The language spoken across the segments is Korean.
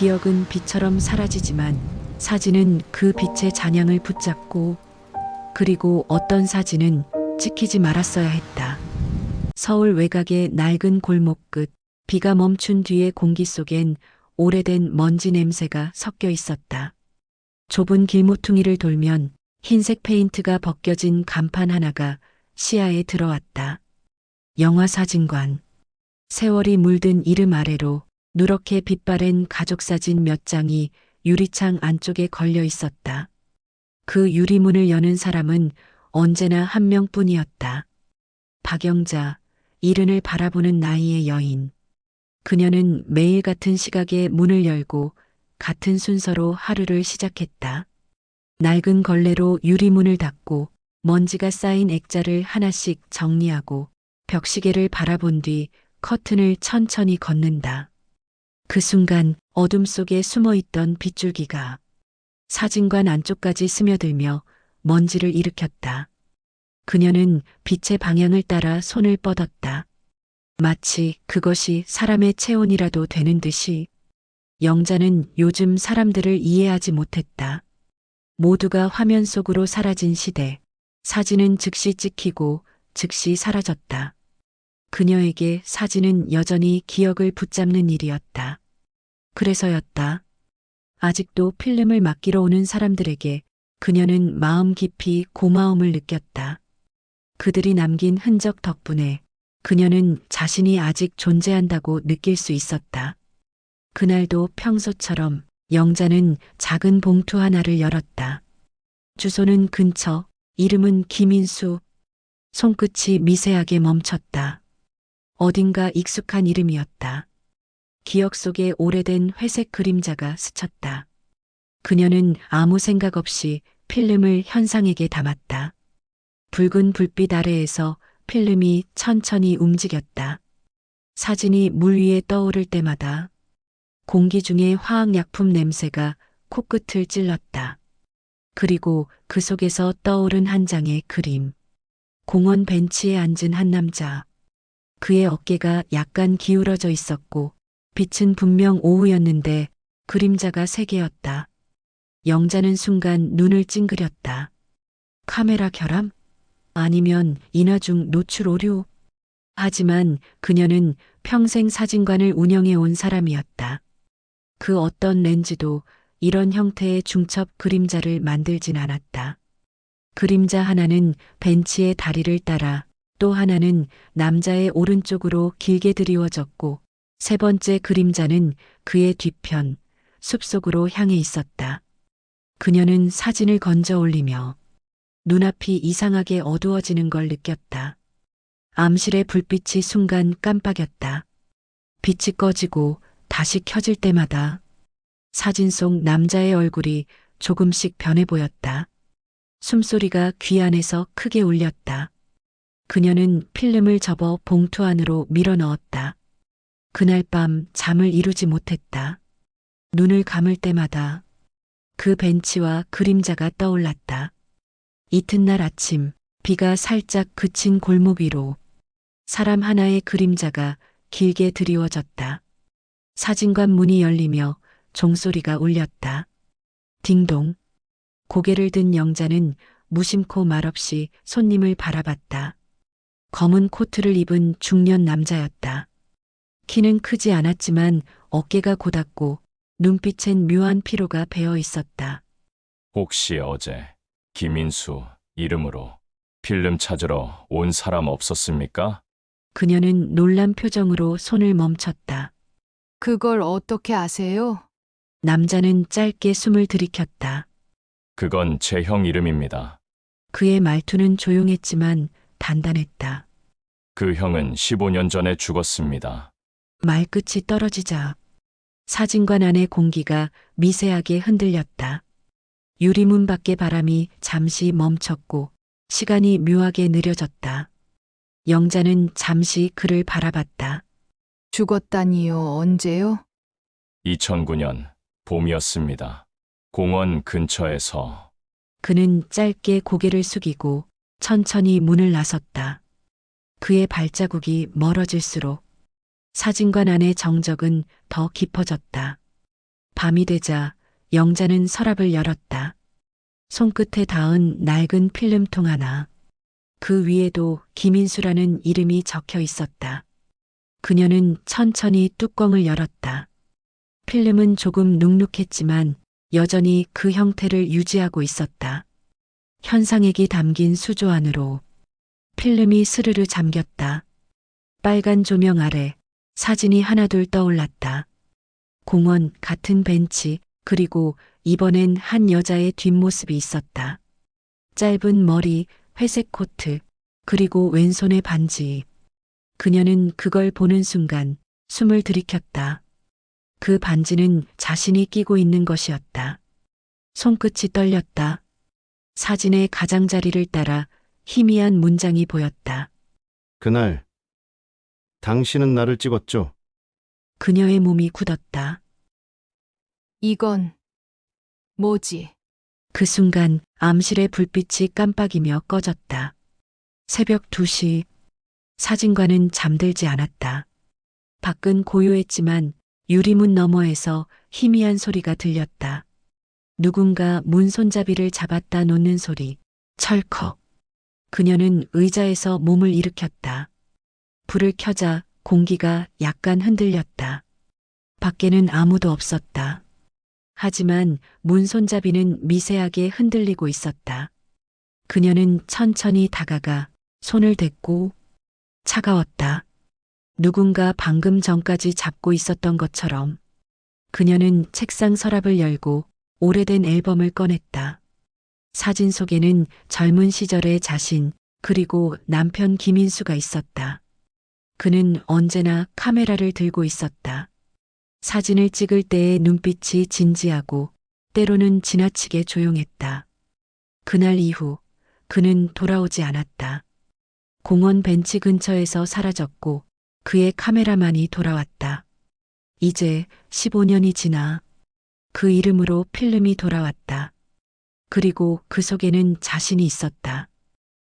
기억은 빛처럼 사라지지만 사진은 그 빛의 잔향을 붙잡고, 그리고 어떤 사진은 찍히지 말았어야 했다. 서울 외곽의 낡은 골목 끝, 비가 멈춘 뒤의 공기 속엔 오래된 먼지 냄새가 섞여 있었다. 좁은 길모퉁이를 돌면 흰색 페인트가 벗겨진 간판 하나가 시야에 들어왔다. 영화사진관. 세월이 물든 이름 아래로 누렇게 빛바랜 가족사진 몇 장이 유리창 안쪽에 걸려 있었다. 그 유리문을 여는 사람은 언제나 한 명뿐이었다. 박영자, 이른을 바라보는 나이의 여인. 그녀는 매일 같은 시각에 문을 열고 같은 순서로 하루를 시작했다. 낡은 걸레로 유리문을 닫고 먼지가 쌓인 액자를 하나씩 정리하고 벽시계를 바라본 뒤 커튼을 천천히 걷는다. 그 순간 어둠 속에 숨어있던 빗줄기가 사진관 안쪽까지 스며들며 먼지를 일으켰다. 그녀는 빛의 방향을 따라 손을 뻗었다. 마치 그것이 사람의 체온이라도 되는 듯이. 영자는 요즘 사람들을 이해하지 못했다. 모두가 화면 속으로 사라진 시대. 사진은 즉시 찍히고 즉시 사라졌다. 그녀에게 사진은 여전히 기억을 붙잡는 일이었다. 그래서였다. 아직도 필름을 맡기러 오는 사람들에게 그녀는 마음 깊이 고마움을 느꼈다. 그들이 남긴 흔적 덕분에 그녀는 자신이 아직 존재한다고 느낄 수 있었다. 그날도 평소처럼 영자는 작은 봉투 하나를 열었다. 주소는 근처, 이름은 김인수. 손끝이 미세하게 멈췄다. 어딘가 익숙한 이름이었다. 기억 속에 오래된 회색 그림자가 스쳤다. 그녀는 아무 생각 없이 필름을 현상에게 담았다. 붉은 불빛 아래에서 필름이 천천히 움직였다. 사진이 물 위에 떠오를 때마다 공기 중에 화학약품 냄새가 코끝을 찔렀다. 그리고 그 속에서 떠오른 한 장의 그림. 공원 벤치에 앉은 한 남자. 그의 어깨가 약간 기울어져 있었고 빛은 분명 오후였는데 그림자가 세 개였다. 영자는 순간 눈을 찡그렸다. 카메라 결함? 아니면 인화중 노출 오류? 하지만 그녀는 평생 사진관을 운영해 온 사람이었다. 그 어떤 렌즈도 이런 형태의 중첩 그림자를 만들진 않았다. 그림자 하나는 벤치의 다리를 따라 또 하나는 남자의 오른쪽으로 길게 드리워졌고 세 번째 그림자는 그의 뒤편, 숲속으로 향해 있었다. 그녀는 사진을 건져 올리며 눈앞이 이상하게 어두워지는 걸 느꼈다. 암실의 불빛이 순간 깜빡였다. 빛이 꺼지고 다시 켜질 때마다 사진 속 남자의 얼굴이 조금씩 변해 보였다. 숨소리가 귀 안에서 크게 울렸다. 그녀는 필름을 접어 봉투 안으로 밀어 넣었다. 그날 밤 잠을 이루지 못했다. 눈을 감을 때마다 그 벤치와 그림자가 떠올랐다. 이튿날 아침, 비가 살짝 그친 골목 위로 사람 하나의 그림자가 길게 드리워졌다. 사진관 문이 열리며 종소리가 울렸다. 딩동. 고개를 든 영자는 무심코 말없이 손님을 바라봤다. 검은 코트를 입은 중년 남자였다. 키는 크지 않았지만 어깨가 고닫고 눈빛엔 묘한 피로가 배어 있었다. 혹시 어제 김인수 이름으로 필름 찾으러 온 사람 없었습니까? 그녀는 놀란 표정으로 손을 멈췄다. 그걸 어떻게 아세요? 남자는 짧게 숨을 들이켰다. 그건 제 형 이름입니다. 그의 말투는 조용했지만 단단했다. 그 형은 15년 전에 죽었습니다. 말끝이 떨어지자 사진관 안의 공기가 미세하게 흔들렸다. 유리문 밖의 바람이 잠시 멈췄고 시간이 묘하게 느려졌다. 영자는 잠시 그를 바라봤다. 죽었다니요, 언제요? 2009년 봄이었습니다. 공원 근처에서 그는 짧게 고개를 숙이고 천천히 문을 나섰다. 그의 발자국이 멀어질수록 사진관 안의 정적은 더 깊어졌다. 밤이 되자 영자는 서랍을 열었다. 손끝에 닿은 낡은 필름통 하나. 그 위에도 김인수라는 이름이 적혀 있었다. 그녀는 천천히 뚜껑을 열었다. 필름은 조금 눅눅했지만 여전히 그 형태를 유지하고 있었다. 현상액이 담긴 수조 안으로 필름이 스르르 잠겼다. 빨간 조명 아래 사진이 하나둘 떠올랐다. 공원, 같은 벤치, 그리고 이번엔 한 여자의 뒷모습이 있었다. 짧은 머리, 회색 코트, 그리고 왼손에 반지. 그녀는 그걸 보는 순간 숨을 들이켰다. 그 반지는 자신이 끼고 있는 것이었다. 손끝이 떨렸다. 사진의 가장자리를 따라 희미한 문장이 보였다. 그날 당신은 나를 찍었죠? 그녀의 몸이 굳었다. 이건 뭐지? 그 순간 암실의 불빛이 깜빡이며 꺼졌다. 새벽 2시. 사진관은 잠들지 않았다. 밖은 고요했지만 유리문 너머에서 희미한 소리가 들렸다. 누군가 문 손잡이를 잡았다 놓는 소리. 철컥. 그녀는 의자에서 몸을 일으켰다. 불을 켜자 공기가 약간 흔들렸다. 밖에는 아무도 없었다. 하지만 문 손잡이는 미세하게 흔들리고 있었다. 그녀는 천천히 다가가 손을 댔고 차가웠다. 누군가 방금 전까지 잡고 있었던 것처럼. 그녀는 책상 서랍을 열고 오래된 앨범을 꺼냈다. 사진 속에는 젊은 시절의 자신, 그리고 남편 김인수가 있었다. 그는 언제나 카메라를 들고 있었다. 사진을 찍을 때의 눈빛이 진지하고 때로는 지나치게 조용했다. 그날 이후 그는 돌아오지 않았다. 공원 벤치 근처에서 사라졌고 그의 카메라만이 돌아왔다. 이제 15년이 지나 그 이름으로 필름이 돌아왔다. 그리고 그 속에는 자신이 있었다.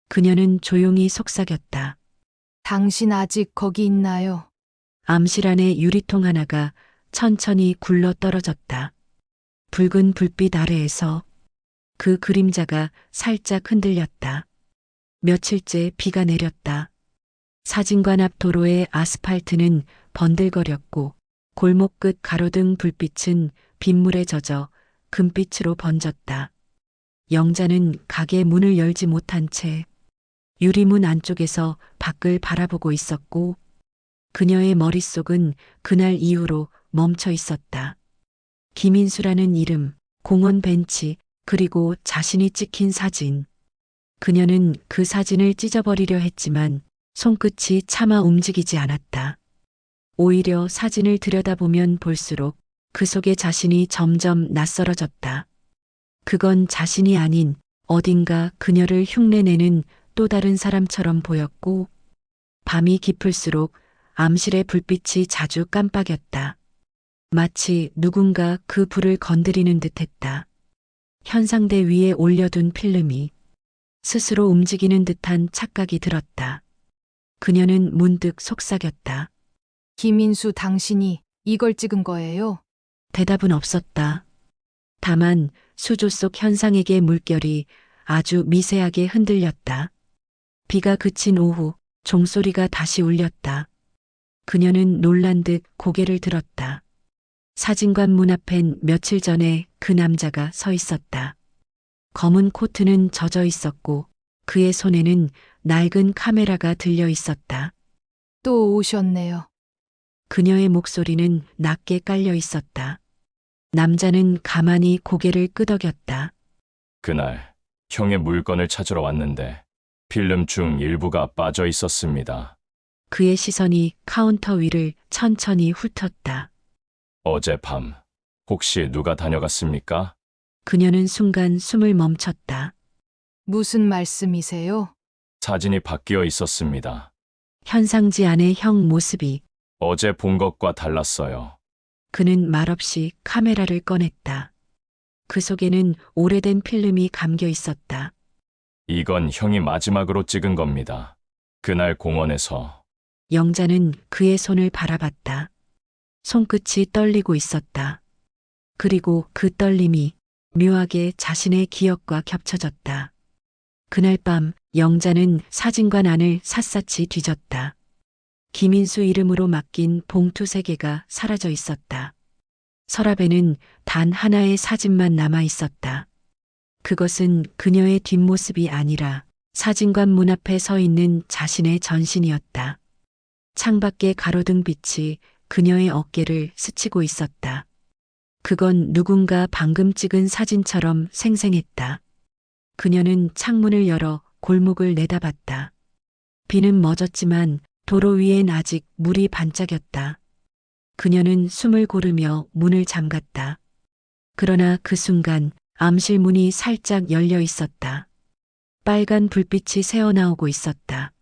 그녀는 조용히 속삭였다. 당신 아직 거기 있나요? 암실 안에 유리통 하나가 천천히 굴러 떨어졌다. 붉은 불빛 아래에서 그 그림자가 살짝 흔들렸다. 며칠째 비가 내렸다. 사진관 앞 도로의 아스팔트는 번들거렸고 골목 끝 가로등 불빛은 빗물에 젖어 금빛으로 번졌다. 영자는 가게 문을 열지 못한 채 유리문 안쪽에서 밖을 바라보고 있었고 그녀의 머릿속은 그날 이후로 멈춰 있었다. 김인수라는 이름, 공원 벤치, 그리고 자신이 찍힌 사진. 그녀는 그 사진을 찢어버리려 했지만 손끝이 차마 움직이지 않았다. 오히려 사진을 들여다보면 볼수록 그 속의 자신이 점점 낯설어졌다. 그건 자신이 아닌 어딘가 그녀를 흉내내는 또 다른 사람처럼 보였고 밤이 깊을수록 암실의 불빛이 자주 깜빡였다. 마치 누군가 그 불을 건드리는 듯했다. 현상대 위에 올려둔 필름이 스스로 움직이는 듯한 착각이 들었다. 그녀는 문득 속삭였다. 김인수 당신이 이걸 찍은 거예요? 대답은 없었다. 다만 수조 속 현상에게 물결이 아주 미세하게 흔들렸다. 비가 그친 오후 종소리가 다시 울렸다. 그녀는 놀란 듯 고개를 들었다. 사진관 문 앞엔 며칠 전에 그 남자가 서 있었다. 검은 코트는 젖어 있었고 그의 손에는 낡은 카메라가 들려 있었다. 또 오셨네요. 그녀의 목소리는 낮게 깔려 있었다. 남자는 가만히 고개를 끄덕였다. 그날 형의 물건을 찾으러 왔는데 필름 중 일부가 빠져 있었습니다. 그의 시선이 카운터 위를 천천히 훑었다. 어젯밤 혹시 누가 다녀갔습니까? 그녀는 순간 숨을 멈췄다. 무슨 말씀이세요? 사진이 바뀌어 있었습니다. 현상지 안의 형 모습이. 어제 본 것과 달랐어요. 그는 말없이 카메라를 꺼냈다. 그 속에는 오래된 필름이 감겨 있었다. 이건 형이 마지막으로 찍은 겁니다. 그날 공원에서. 영자는 그의 손을 바라봤다. 손끝이 떨리고 있었다. 그리고 그 떨림이 묘하게 자신의 기억과 겹쳐졌다. 그날 밤 영자는 사진관 안을 샅샅이 뒤졌다. 김인수 이름으로 맡긴 봉투 3개가 사라져 있었다. 서랍에는 단 하나의 사진만 남아 있었다. 그것은 그녀의 뒷모습이 아니라 사진관 문 앞에 서 있는 자신의 전신이었다. 창밖의 가로등 빛이 그녀의 어깨를 스치고 있었다. 그건 누군가 방금 찍은 사진처럼 생생했다. 그녀는 창문을 열어 골목을 내다봤다. 비는 멎었지만 도로 위엔 아직 물이 반짝였다. 그녀는 숨을 고르며 문을 잠갔다. 그러나 그 순간 암실 문이 살짝 열려 있었다. 빨간 불빛이 새어나오고 있었다.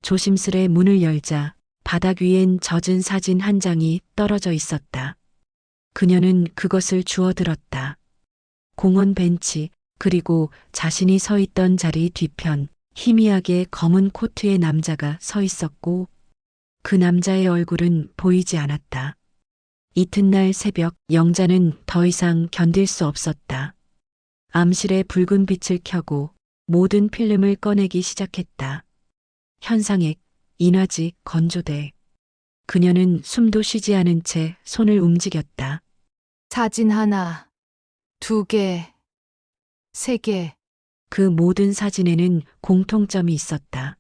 조심스레 문을 열자 바닥 위엔 젖은 사진 한 장이 떨어져 있었다. 그녀는 그것을 주워들었다. 공원 벤치, 그리고 자신이 서 있던 자리 뒤편, 희미하게 검은 코트의 남자가 서 있었고, 그 남자의 얼굴은 보이지 않았다. 이튿날 새벽 영자는 더 이상 견딜 수 없었다. 암실에 붉은 빛을 켜고 모든 필름을 꺼내기 시작했다. 현상액, 인화지, 건조대. 그녀는 숨도 쉬지 않은 채 손을 움직였다. 사진 하나, 2개, 3개. 그 모든 사진에는 공통점이 있었다.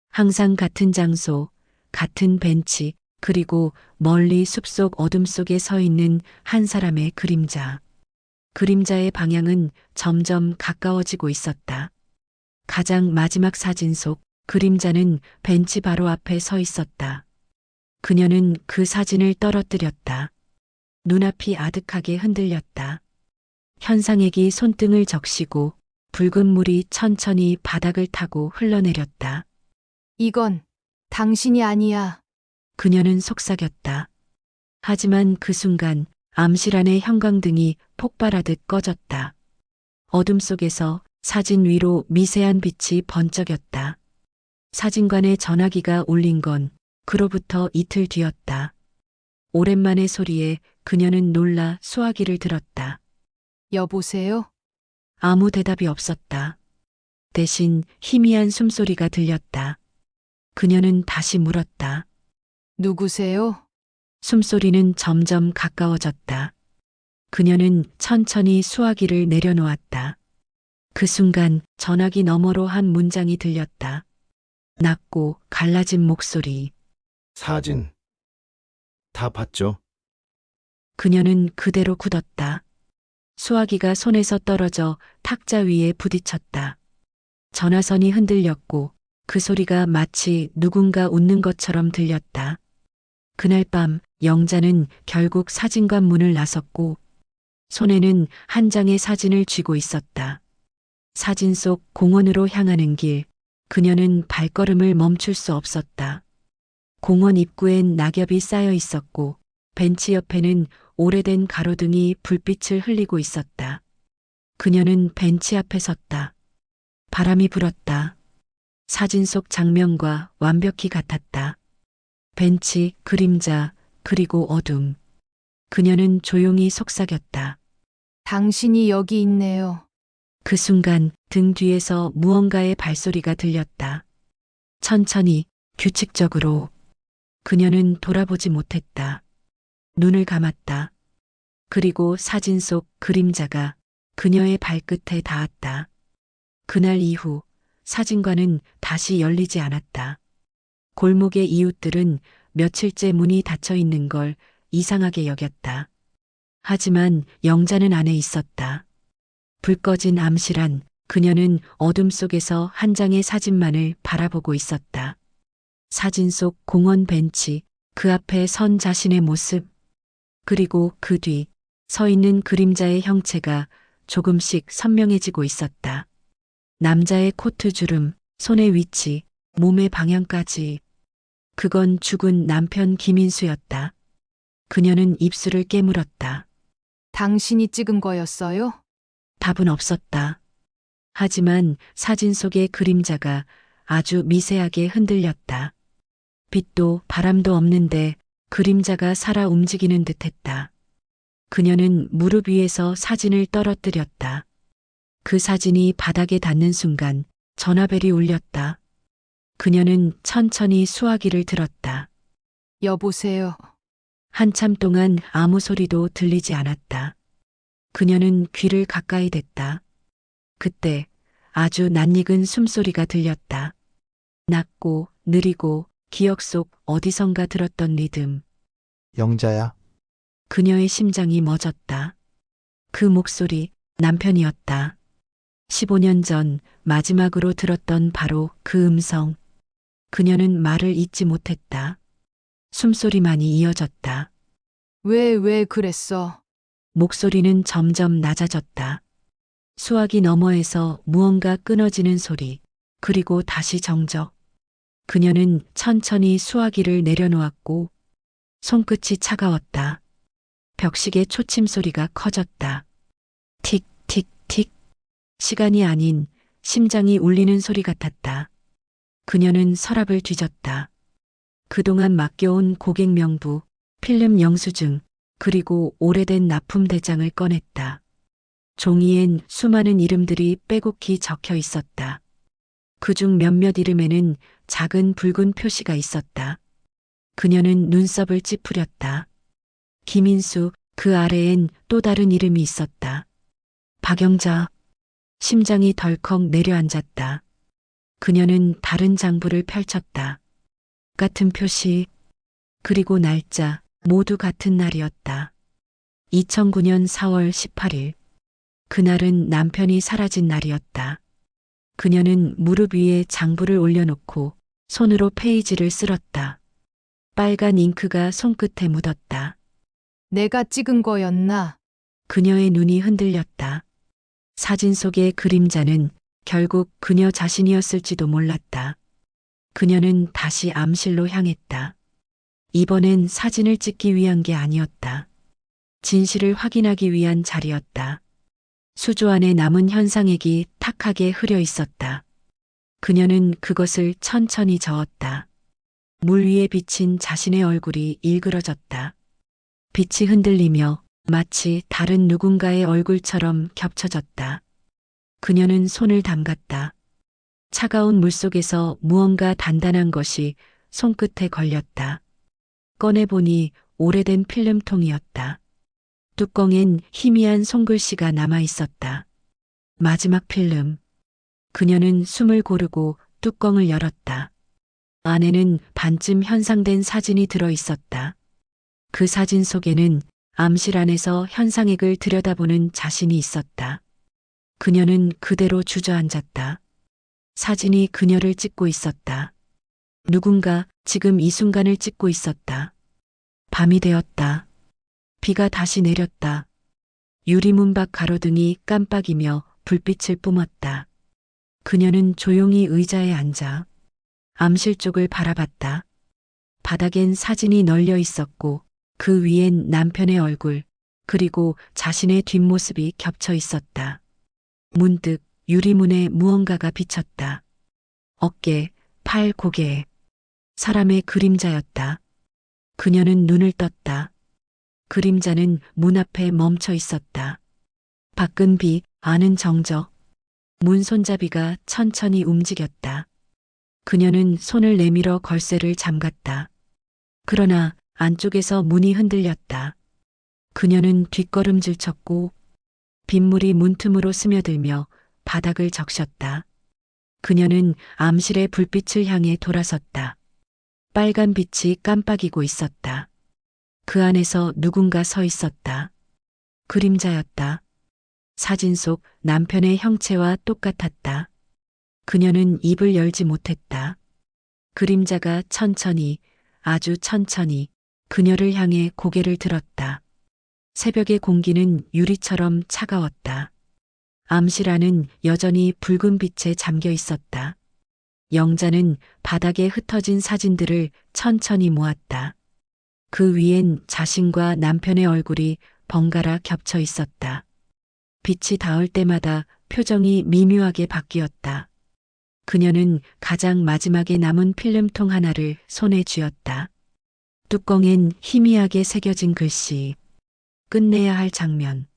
항상 같은 장소, 같은 벤치, 그리고 멀리 숲속 어둠 속에 서 있는 한 사람의 그림자. 그림자의 방향은 점점 가까워지고 있었다. 가장 마지막 사진 속 그림자는 벤치 바로 앞에 서 있었다. 그녀는 그 사진을 떨어뜨렸다. 눈앞이 아득하게 흔들렸다. 현상액이 손등을 적시고 붉은 물이 천천히 바닥을 타고 흘러내렸다. 이건 당신이 아니야. 그녀는 속삭였다. 하지만 그 순간 암실 안의 형광등이 폭발하듯 꺼졌다. 어둠 속에서 사진 위로 미세한 빛이 번쩍였다. 사진관에 전화기가 울린 건 그로부터 이틀 뒤였다. 오랜만의 소리에 그녀는 놀라 수화기를 들었다. 여보세요? 아무 대답이 없었다. 대신 희미한 숨소리가 들렸다. 그녀는 다시 물었다. 누구세요? 숨소리는 점점 가까워졌다. 그녀는 천천히 수화기를 내려놓았다. 그 순간 전화기 너머로 한 문장이 들렸다. 낮고 갈라진 목소리. 사진. 다 봤죠? 그녀는 그대로 굳었다. 수화기가 손에서 떨어져 탁자 위에 부딪혔다. 전화선이 흔들렸고 그 소리가 마치 누군가 웃는 것처럼 들렸다. 그날 밤 영자는 결국 사진관 문을 나섰고 손에는 한 장의 사진을 쥐고 있었다. 사진 속 공원으로 향하는 길, 그녀는 발걸음을 멈출 수 없었다. 공원 입구엔 낙엽이 쌓여 있었고 벤치 옆에는 오래된 가로등이 불빛을 흘리고 있었다. 그녀는 벤치 앞에 섰다. 바람이 불었다. 사진 속 장면과 완벽히 같았다. 벤치, 그림자, 그리고 어둠. 그녀는 조용히 속삭였다. 당신이 여기 있네요. 그 순간 등 뒤에서 무언가의 발소리가 들렸다. 천천히, 규칙적으로. 그녀는 돌아보지 못했다. 눈을 감았다. 그리고 사진 속 그림자가 그녀의 발끝에 닿았다. 그날 이후 사진관은 다시 열리지 않았다. 골목의 이웃들은 며칠째 문이 닫혀 있는 걸 이상하게 여겼다. 하지만 영자는 안에 있었다. 불 꺼진 암실 안, 그녀는 어둠 속에서 한 장의 사진만을 바라보고 있었다. 사진 속 공원 벤치, 그 앞에 선 자신의 모습, 그리고 그 뒤 서 있는 그림자의 형체가 조금씩 선명해지고 있었다. 남자의 코트 주름, 손의 위치, 몸의 방향까지. 그건 죽은 남편 김인수였다. 그녀는 입술을 깨물었다. 당신이 찍은 거였어요? 답은 없었다. 하지만 사진 속의 그림자가 아주 미세하게 흔들렸다. 빛도 바람도 없는데 그림자가 살아 움직이는 듯했다. 그녀는 무릎 위에서 사진을 떨어뜨렸다. 그 사진이 바닥에 닿는 순간 전화벨이 울렸다. 그녀는 천천히 수화기를 들었다. 여보세요. 한참 동안 아무 소리도 들리지 않았다. 그녀는 귀를 가까이 댔다. 그때 아주 낯익은 숨소리가 들렸다. 낮고 느리고 기억 속 어디선가 들었던 리듬. 영자야, 그녀의 심장이 멎었다. 그 목소리 남편이었다. 15년 전 마지막으로 들었던 바로 그 음성. 그녀는 말을 잇지 못했다. 숨소리만이 이어졌다. 왜 그랬어? 목소리는 점점 낮아졌다. 수화기 너머에서 무언가 끊어지는 소리, 그리고 다시 정적. 그녀는 천천히 수화기를 내려놓았고 손끝이 차가웠다. 벽시계 초침 소리가 커졌다. 틱, 틱, 틱. 시간이 아닌 심장이 울리는 소리 같았다. 그녀는 서랍을 뒤졌다. 그동안 맡겨온 고객 명부, 필름 영수증, 그리고 오래된 납품 대장을 꺼냈다. 종이엔 수많은 이름들이 빼곡히 적혀 있었다. 그중 몇몇 이름에는 작은 붉은 표시가 있었다. 그녀는 눈썹을 찌푸렸다. 김인수, 그 아래엔 또 다른 이름이 있었다. 박영자. 심장이 덜컥 내려앉았다. 그녀는 다른 장부를 펼쳤다. 같은 표시, 그리고 날짜, 모두 같은 날이었다. 2009년 4월 18일. 그날은 남편이 사라진 날이었다. 그녀는 무릎 위에 장부를 올려놓고 손으로 페이지를 쓸었다. 빨간 잉크가 손끝에 묻었다. 내가 찍은 거였나? 그녀의 눈이 흔들렸다. 사진 속의 그림자는 결국 그녀 자신이었을지도 몰랐다. 그녀는 다시 암실로 향했다. 이번엔 사진을 찍기 위한 게 아니었다. 진실을 확인하기 위한 자리였다. 수조 안에 남은 현상액이 탁하게 흐려 있었다. 그녀는 그것을 천천히 저었다. 물 위에 비친 자신의 얼굴이 일그러졌다. 빛이 흔들리며 마치 다른 누군가의 얼굴처럼 겹쳐졌다. 그녀는 손을 담갔다. 차가운 물속에서 무언가 단단한 것이 손끝에 걸렸다. 꺼내보니 오래된 필름통이었다. 뚜껑엔 희미한 손글씨가 남아 있었다. 마지막 필름. 그녀는 숨을 고르고 뚜껑을 열었다. 안에는 반쯤 현상된 사진이 들어 있었다. 그 사진 속에는 암실 안에서 현상액을 들여다보는 자신이 있었다. 그녀는 그대로 주저앉았다. 사진이 그녀를 찍고 있었다. 누군가 지금 이 순간을 찍고 있었다. 밤이 되었다. 비가 다시 내렸다. 유리문 밖 가로등이 깜빡이며 불빛을 뿜었다. 그녀는 조용히 의자에 앉아 암실 쪽을 바라봤다. 바닥엔 사진이 널려 있었고 그 위엔 남편의 얼굴, 그리고 자신의 뒷모습이 겹쳐 있었다. 문득 유리문에 무언가가 비쳤다. 어깨, 팔, 고개에 사람의 그림자였다. 그녀는 눈을 떴다. 그림자는 문 앞에 멈춰 있었다. 밖은 비, 안은 정적. 문 손잡이가 천천히 움직였다. 그녀는 손을 내밀어 걸쇠를 잠갔다. 그러나 안쪽에서 문이 흔들렸다. 그녀는 뒷걸음질 쳤고 빗물이 문틈으로 스며들며 바닥을 적셨다. 그녀는 암실의 불빛을 향해 돌아섰다. 빨간 빛이 깜빡이고 있었다. 그 안에서 누군가 서 있었다. 그림자였다. 사진 속 남편의 형체와 똑같았다. 그녀는 입을 열지 못했다. 그림자가 천천히, 아주 천천히 그녀를 향해 고개를 들었다. 새벽의 공기는 유리처럼 차가웠다. 암실 안은 여전히 붉은 빛에 잠겨 있었다. 영자는 바닥에 흩어진 사진들을 천천히 모았다. 그 위엔 자신과 남편의 얼굴이 번갈아 겹쳐 있었다. 빛이 닿을 때마다 표정이 미묘하게 바뀌었다. 그녀는 가장 마지막에 남은 필름통 하나를 손에 쥐었다. 뚜껑엔 희미하게 새겨진 글씨. 끝내야 할 장면.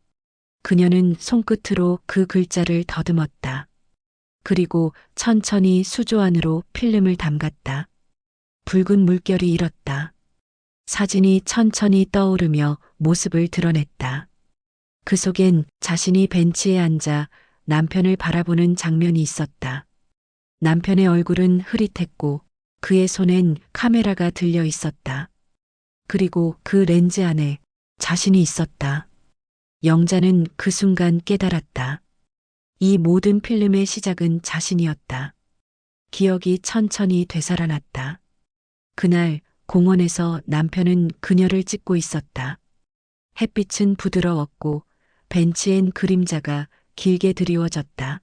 그녀는 손끝으로 그 글자를 더듬었다. 그리고 천천히 수조 안으로 필름을 담갔다. 붉은 물결이 일었다. 사진이 천천히 떠오르며 모습을 드러냈다. 그 속엔 자신이 벤치에 앉아 남편을 바라보는 장면이 있었다. 남편의 얼굴은 흐릿했고 그의 손엔 카메라가 들려 있었다. 그리고 그 렌즈 안에 자신이 있었다. 영자는 그 순간 깨달았다. 이 모든 필름의 시작은 자신이었다. 기억이 천천히 되살아났다. 그날 공원에서 남편은 그녀를 찍고 있었다. 햇빛은 부드러웠고 벤치엔 그림자가 길게 드리워졌다.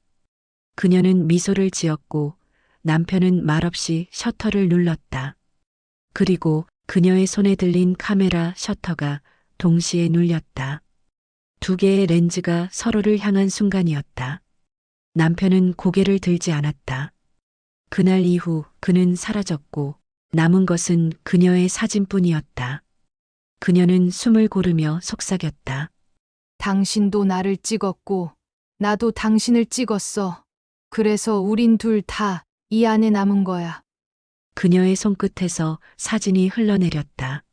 그녀는 미소를 지었고 남편은 말없이 셔터를 눌렀다. 그리고 그녀의 손에 들린 카메라 셔터가 동시에 눌렸다. 두 개의 렌즈가 서로를 향한 순간이었다. 남편은 고개를 들지 않았다. 그날 이후 그는 사라졌고 남은 것은 그녀의 사진뿐이었다. 그녀는 숨을 고르며 속삭였다. 당신도 나를 찍었고, 나도 당신을 찍었어. 그래서 우린 둘 다 이 안에 남은 거야. 그녀의 손끝에서 사진이 흘러내렸다.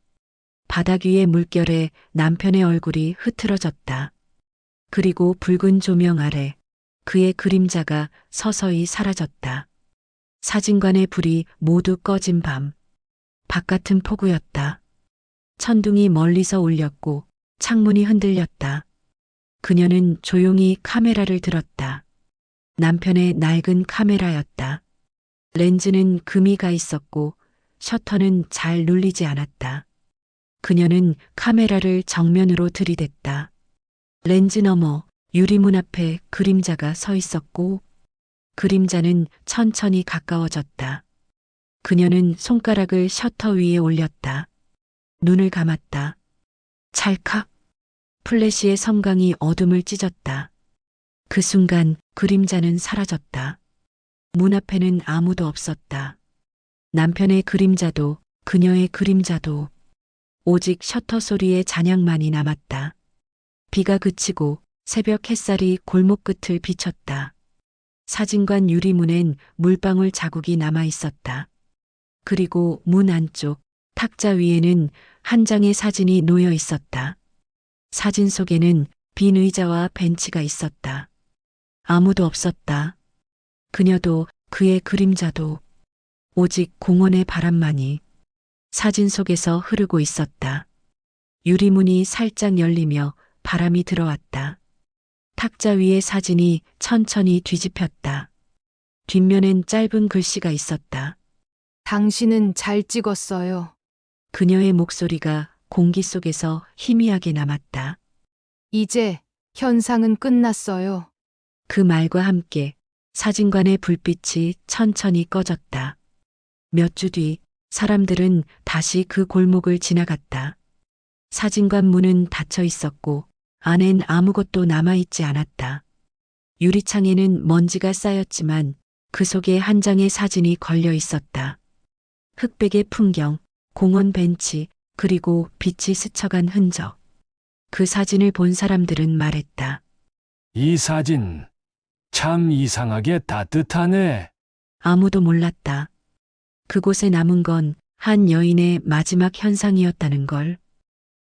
바닥 위의 물결에 남편의 얼굴이 흐트러졌다. 그리고 붉은 조명 아래 그의 그림자가 서서히 사라졌다. 사진관의 불이 모두 꺼진 밤. 바깥은 폭우였다. 천둥이 멀리서 울렸고 창문이 흔들렸다. 그녀는 조용히 카메라를 들었다. 남편의 낡은 카메라였다. 렌즈는 금이 가 있었고 셔터는 잘 눌리지 않았다. 그녀는 카메라를 정면으로 들이댔다. 렌즈 너머 유리문 앞에 그림자가 서 있었고 그림자는 천천히 가까워졌다. 그녀는 손가락을 셔터 위에 올렸다. 눈을 감았다. 찰칵. 플래시의 섬광이 어둠을 찢었다. 그 순간 그림자는 사라졌다. 문 앞에는 아무도 없었다. 남편의 그림자도 그녀의 그림자도 오직 셔터 소리의 잔향만이 남았다. 비가 그치고 새벽 햇살이 골목 끝을 비쳤다. 사진관 유리문엔 물방울 자국이 남아 있었다. 그리고 문 안쪽 탁자 위에는 한 장의 사진이 놓여 있었다. 사진 속에는 빈 의자와 벤치가 있었다. 아무도 없었다. 그녀도 그의 그림자도 오직 공원의 바람만이 사진 속에서 흐르고 있었다. 유리문이 살짝 열리며 바람이 들어왔다. 탁자 위의 사진이 천천히 뒤집혔다. 뒷면엔 짧은 글씨가 있었다. 당신은 잘 찍었어요. 그녀의 목소리가 공기 속에서 희미하게 남았다. 이제 현상은 끝났어요. 그 말과 함께 사진관의 불빛이 천천히 꺼졌다. 몇 주 뒤 사람들은 다시 그 골목을 지나갔다. 사진관 문은 닫혀 있었고 안엔 아무것도 남아있지 않았다. 유리창에는 먼지가 쌓였지만 그 속에 한 장의 사진이 걸려 있었다. 흑백의 풍경, 공원 벤치, 그리고 빛이 스쳐간 흔적. 그 사진을 본 사람들은 말했다. 이 사진 참 이상하게 따뜻하네. 아무도 몰랐다. 그곳에 남은 건 한 여인의 마지막 현상이었다는 걸.